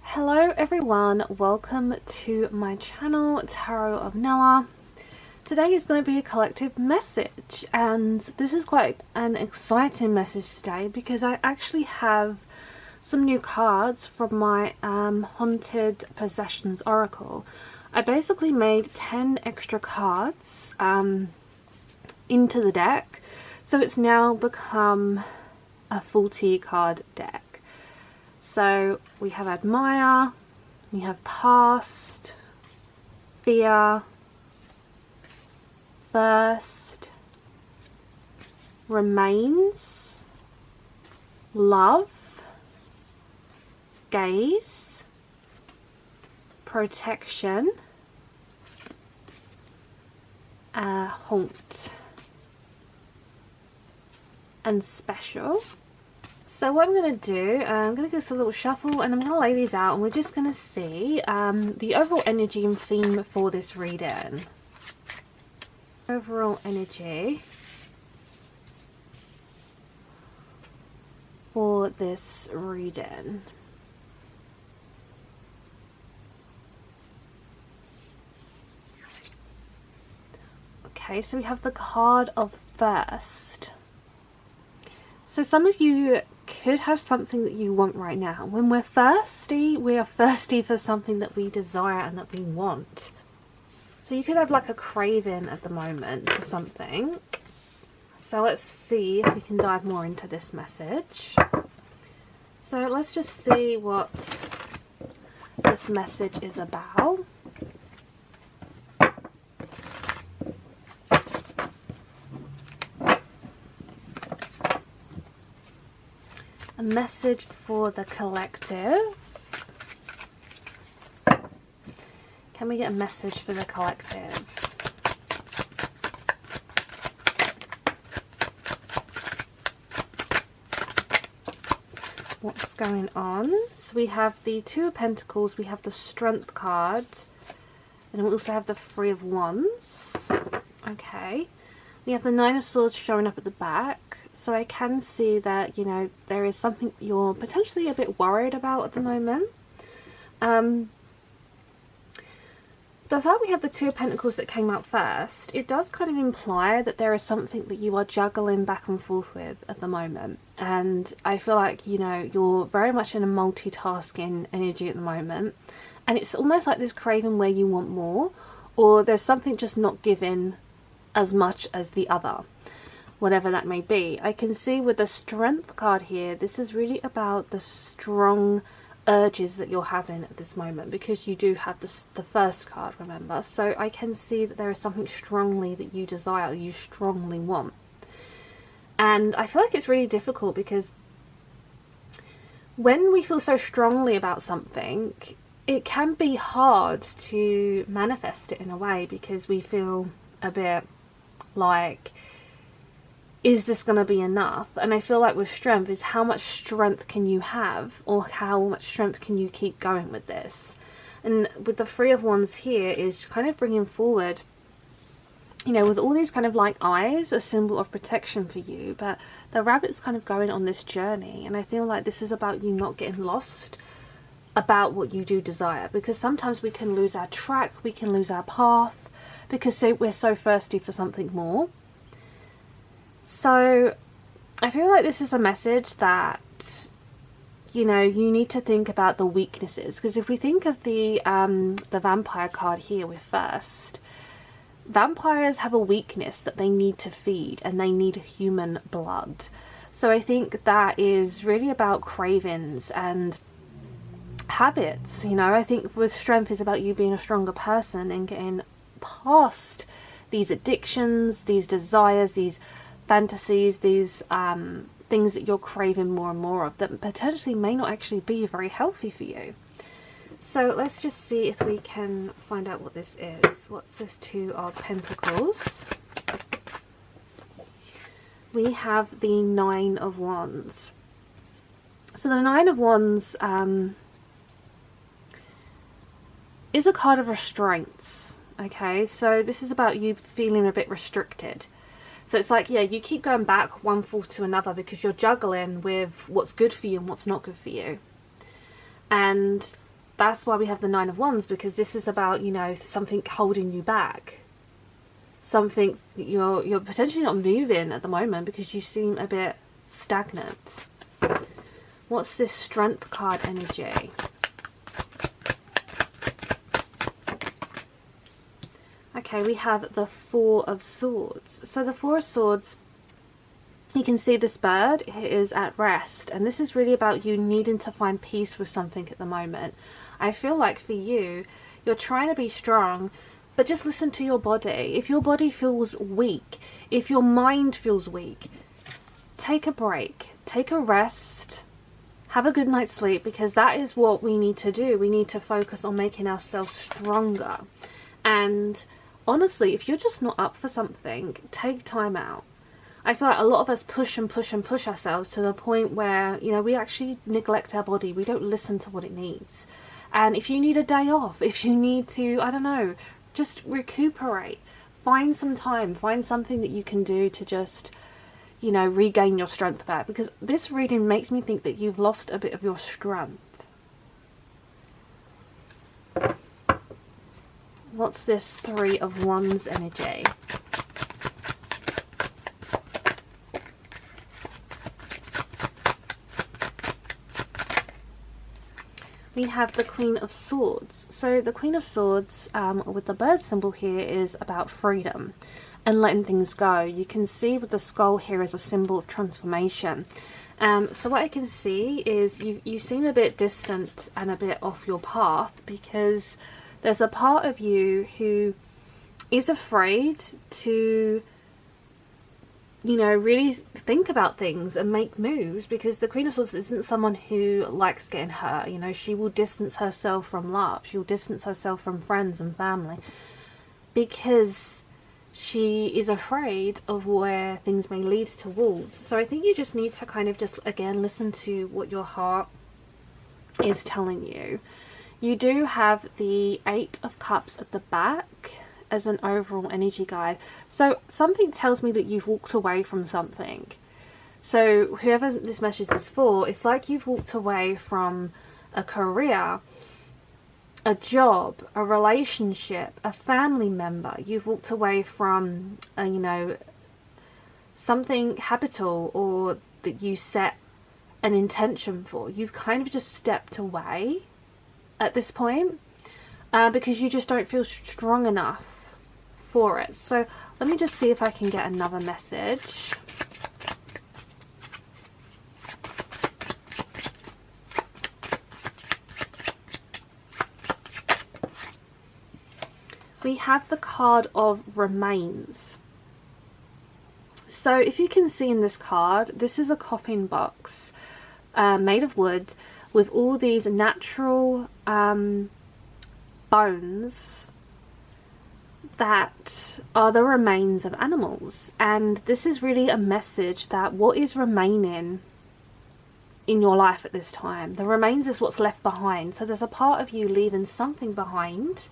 Hello everyone, welcome to my channel, Tarot of Nella. Today is going to be a collective message, and this is quite an exciting message today because I actually have some new cards from my Haunted Possessions Oracle. I basically made 10 extra cards into the deck, so it's now become a 40 card deck. So we have Admire, we have Past, Fear, First, Remains, Love, Gaze, Protection, Haunt, and Special. So what I'm going to do, I'm going to give this a little shuffle and I'm going to lay these out, and we're just going to see the overall energy and theme for this reading. Overall energy for this reading. Okay, so we have the card of Thirst. So some of you could have something that you want right now. When we're thirsty, we are thirsty for something that we desire and that we want. So you could have like a craving at the moment for something. So let's see if we can dive more into this message. So let's just see what this message is about. A message for the collective. Can we get a message for the collective? What's going on? So we have the Two of Pentacles, we have the Strength card, and we also have the Three of Wands. Okay. We have the Nine of Swords showing up at the back. So I can see that, you know, there is something you're potentially a bit worried about at the moment. The fact we have the Two of Pentacles that came out first, it does kind of imply that there is something that you are juggling back and forth with at the moment. And I feel like, you know, you're very much in a multitasking energy at the moment. And it's almost like this craving where you want more, or there's something just not giving as much as the other. Whatever that may be. I can see with the Strength card here, this is really about the strong urges that you're having at this moment, because you do have the first card, remember. So I can see that there is something strongly that you desire, you strongly want. And I feel like it's really difficult because when we feel so strongly about something, it can be hard to manifest it in a way, because we feel a bit like, is this going to be enough? And I feel like with strength is how much strength can you have, or how much strength can you keep going with this? And with the Three of Wands here is kind of bringing forward, you know, with all these kind of like eyes, a symbol of protection for you, but the rabbit's kind of going on this journey, and I feel like this is about you not getting lost about what you do desire, because sometimes we can lose our track, we can lose our path, because we're so thirsty for something more. So I feel like this is a message that, you know, you need to think about the weaknesses, because if we think of the Vampire card here with First, vampires have a weakness that they need to feed, and they need human blood. So I think that is really about cravings and habits. You know, I think with Strength is about you being a stronger person and getting past these addictions, these desires, these fantasies, these things that you're craving more and more of, that potentially may not actually be very healthy for you. So let's just see if we can find out what this is. What's this Two of Pentacles? We have the Nine of Wands. So the Nine of Wands is a card of restraints. Okay, so this is about you feeling a bit restricted. So it's like, yeah, you keep going back one foot to another because you're juggling with what's good for you and what's not good for you. And that's why we have the Nine of Wands, because this is about, you know, something holding you back. Something you're potentially not moving at the moment because you seem a bit stagnant. What's this Strength card energy? Okay, we have the Four of Swords. So the Four of Swords, you can see this bird is at rest, and this is really about you needing to find peace with something at the moment. I feel like for you, you're trying to be strong, but just listen to your body. If your body feels weak, if your mind feels weak, take a break, take a rest, have a good night's sleep, because that is what we need to do. We need to focus on making ourselves stronger. And honestly, if you're just not up for something, take time out. I feel like a lot of us push and push and push ourselves to the point where, you know, we actually neglect our body. We don't listen to what it needs. And if you need a day off, if you need to, I don't know, just recuperate, find some time, find something that you can do to just, you know, regain your strength back, because this reading makes me think that you've lost a bit of your strength. What's this Three of Wands energy? We have the Queen of Swords. So the Queen of Swords with the bird symbol here is about freedom and letting things go. You can see with the skull here is a symbol of transformation. So what I can see is you seem a bit distant and a bit off your path, because there's a part of you who is afraid to, you know, really think about things and make moves, because the Queen of Swords isn't someone who likes getting hurt. You know, she will distance herself from love. She will distance herself from friends and family, because she is afraid of where things may lead towards. So I think you just need to kind of just, again, listen to what your heart is telling you. You do have the Eight of Cups at the back as an overall energy guide. So something tells me that you've walked away from something. So whoever this message is for, it's like you've walked away from a career, a job, a relationship, a family member. You've walked away from, you know, something habitual or that you set an intention for. You've kind of just stepped away at this point because you just don't feel strong enough for it. So let me just see if I can get another message. We have the card of Remains. So if you can see in this card, this is a coffin box made of wood with all these natural bones that are the remains of animals. And this is really a message that what is remaining in your life at this time, the remains is what's left behind. So there's a part of you leaving something behind.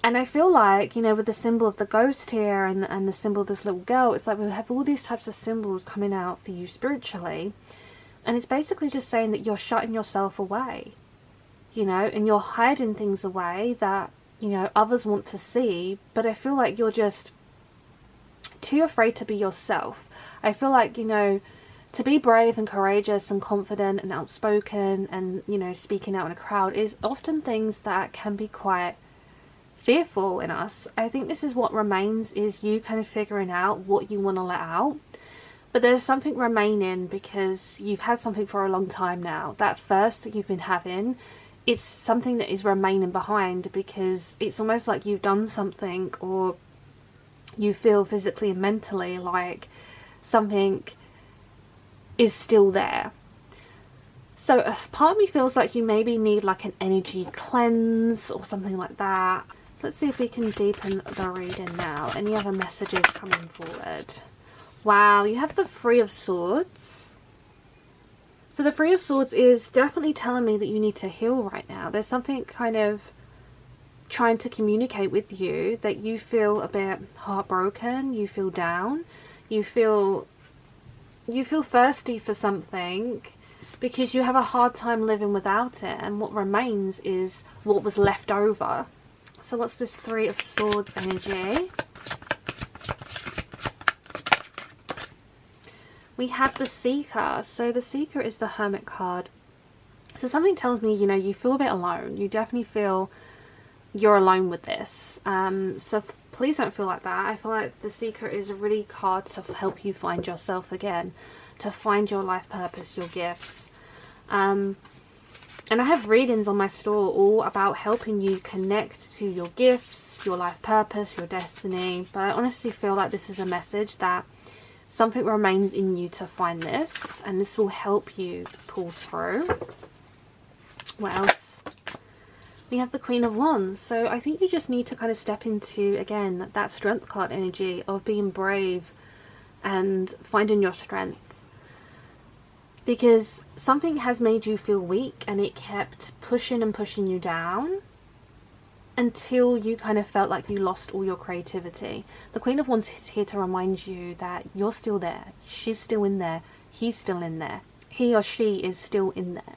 And I feel like, you know, with the symbol of the ghost here and the symbol of this little girl, it's like we have all these types of symbols coming out for you spiritually. And it's basically just saying that you're shutting yourself away, you know, and you're hiding things away that, you know, others want to see. But I feel like you're just too afraid to be yourself. I feel like, you know, to be brave and courageous and confident and outspoken and, you know, speaking out in a crowd is often things that can be quite fearful in us. I think this is what remains, is you kind of figuring out what you want to let out. But there's something remaining because you've had something for a long time now. That thirst that you've been having, it's something that is remaining behind, because it's almost like you've done something, or you feel physically and mentally like something is still there. So a part of me feels like you maybe need like an energy cleanse or something like that. So let's see if we can deepen the reading now. Any other messages coming forward? Wow, you have the Three of Swords. So the Three of Swords is definitely telling me that you need to heal right now. There's something kind of trying to communicate with you that you feel a bit heartbroken, you feel down, you feel thirsty for something, because you have a hard time living without it, and what remains is what was left over. So what's this Three of Swords energy? We have the Seeker. So the Seeker is the Hermit card. So something tells me, you know, you feel a bit alone. You definitely feel you're alone with this. So please don't feel like that. I feel like the Seeker is a really card to help you find yourself again, to find your life purpose, your gifts. And I have readings on my store all about helping you connect to your gifts, your life purpose, your destiny. But I honestly feel like this is a message that something remains in you to find this, and this will help you pull through. What else? We have the Queen of Wands. So I think you just need to kind of step into, again, that strength card energy of being brave and finding your strength. Because something has made you feel weak, and it kept pushing and pushing you down until you kind of felt like you lost all your creativity. The Queen of Wands is here to remind you that you're still there. She's still in there. He's still in there. He or she is still in there.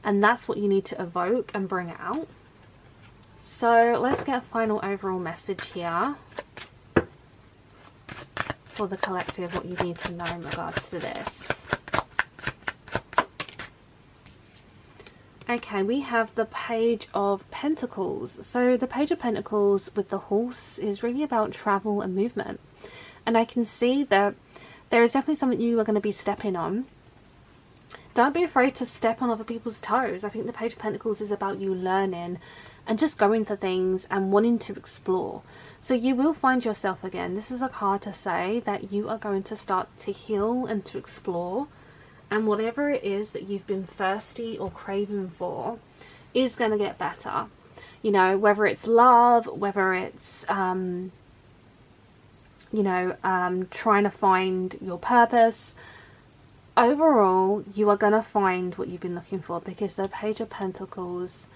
And that's what you need to evoke and bring out. So let's get a final overall message here for the collective, what you need to know in regards to this. Okay, we have the Page of Pentacles. So the Page of Pentacles with the horse is really about travel and movement. And I can see that there is definitely something you are going to be stepping on. Don't be afraid to step on other people's toes. I think the Page of Pentacles is about you learning and just going to things and wanting to explore. So you will find yourself again. This is a card to say that you are going to start to heal and to explore. And whatever it is that you've been thirsty or craving for is going to get better. You know, whether it's love, whether it's, trying to find your purpose. Overall, you are going to find what you've been looking for, because the Page of Pentacles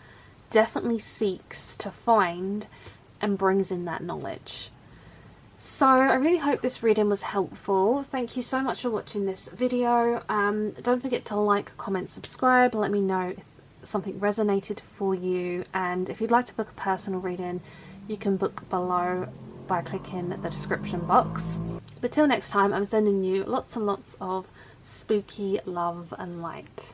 definitely seeks to find and brings in that knowledge. So I really hope this reading was helpful. Thank you so much for watching this video. Don't forget to like, comment, subscribe. Let me know if something resonated for you. And if you'd like to book a personal reading, you can book below by clicking the description box. But till next time, I'm sending you lots and lots of spooky love and light.